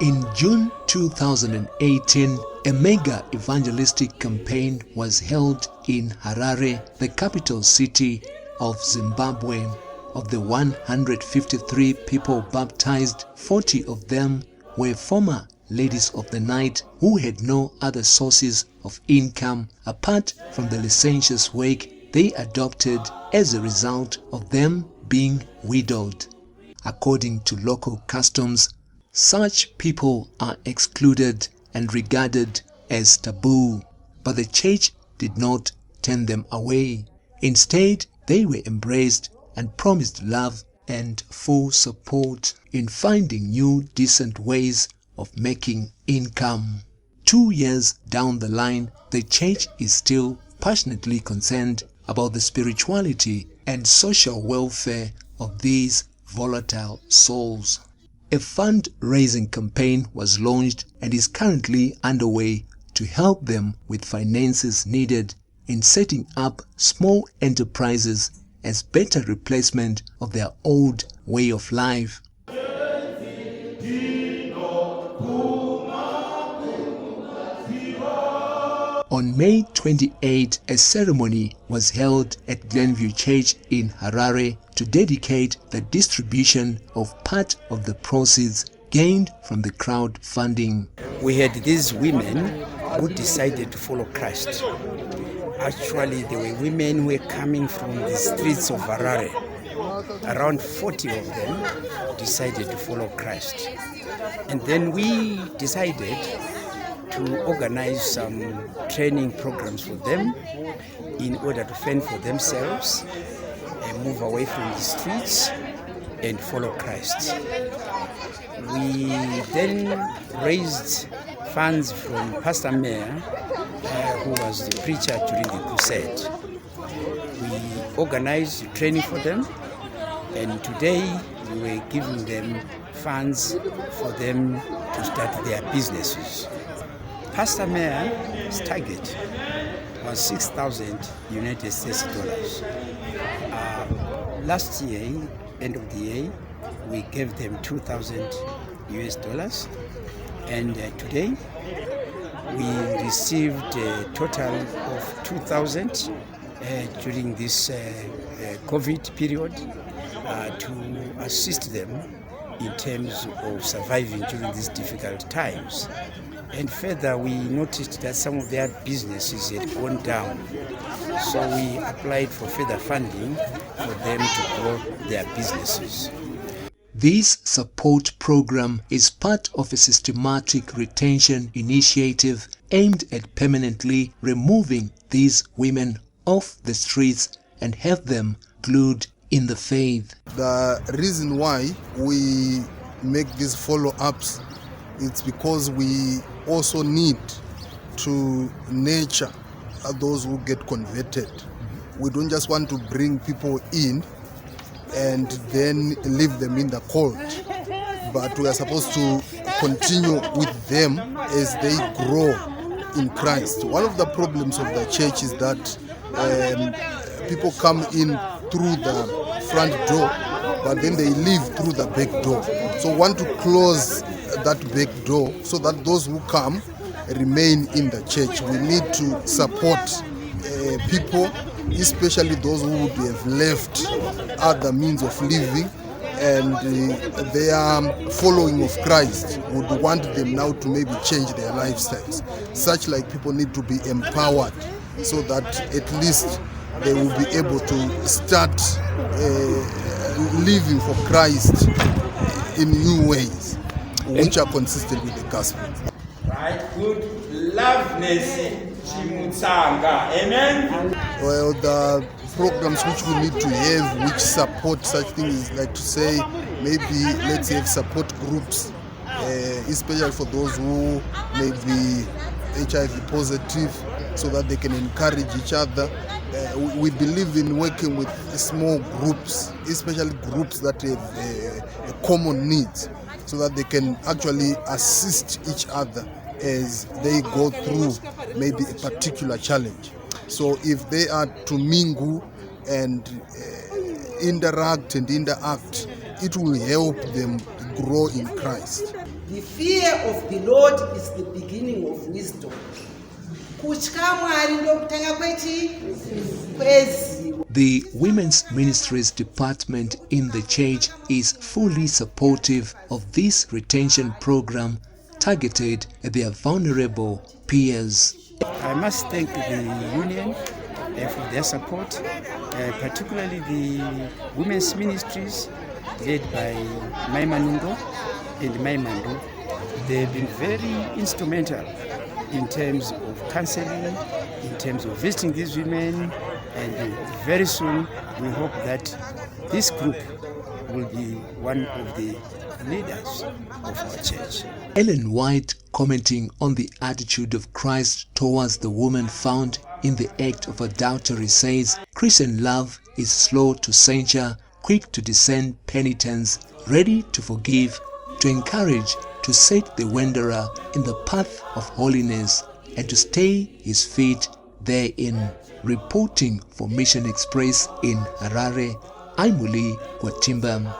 In June 2018, a mega evangelistic campaign was held in Harare, the capital city of Zimbabwe. Of the 153 people baptized, 40 of them were former ladies of the night who had no other sources of income apart from the licentious wage they adopted as a result of them being widowed. According to local customs, such people are excluded and regarded as taboo, but the church did not turn them away. Instead, they were embraced and promised love and full support in finding new decent ways of making income. 2 years down the line, the church is still passionately concerned about the spirituality and social welfare of these volatile souls. A fundraising campaign was launched and is currently underway to help them with finances needed in setting up small enterprises as better replacement of their old way of life. On May 28, a ceremony was held at Glenview Church in Harare to dedicate the distribution of part of the proceeds gained from the crowdfunding. We had these women who decided to follow Christ. Actually, there were women who were coming from the streets of Harare. Around 40 of them decided to follow Christ. And then we decided to organize some training programs for them in order to fend for themselves and move away from the streets and follow Christ. We then raised funds from Pastor Mayor, who was the preacher during the crusade. We organized training for them, and today we were giving them funds for them to start their businesses. Pastor Mayor's target was 6,000 United States dollars. Last year, end of the year, we gave them 2,000 US dollars, and today we received a total of 2,000 during this COVID period to assist them in terms of surviving during these difficult times. And further, we noticed that some of their businesses had gone down. So we applied for further funding for them to grow their businesses. This support program is part of a systematic retention initiative aimed at permanently removing these women off the streets and have them glued in the faith. The reason why we make these follow-ups is because we also need to nurture those who get converted. We don't just want to bring people in and then leave them in the cold, but we are supposed to continue with them as they grow in Christ. One of the problems of the church is that people come in through the front door, but then they leave through the back door. So we want to close that back door so that those who come remain in the church. We need to support people, especially those who would have left other means of living and they are following of Christ, would want them now to maybe change their lifestyles. Such like people need to be empowered so that at least they will be able to start living for Christ in new ways, which are consistent with the gospel. Right, good loveness, amen. Well, the programs which we need to have, which support such things, like to say, maybe let's have support groups, especially for those who may be HIV positive, so that they can encourage each other. We believe in working with small groups, especially groups that have common needs, so that they can actually assist each other as they go through maybe a particular challenge. So if they are to mingle and interact, it will help them grow in Christ. The fear of the Lord is the beginning of wisdom. Kutya Mwari ndokutanga kwezivo. The Women's Ministries Department in the church is fully supportive of this retention program targeted at their vulnerable peers. I must thank the union for their support, particularly the women's ministries led by Maimanungo and Maimando. They've been very instrumental in terms of counseling, in terms of visiting these women, and very soon we hope that this group will be one of the leaders of our church. Ellen White, commenting on the attitude of Christ towards the woman found in the act of adultery, says, Christian love is slow to censure, quick to discern penitence, ready to forgive, to encourage, to set the wanderer in the path of holiness, and to stay his feet therein. Reporting for Mission Express in Harare, I'm Muli Kwatimba.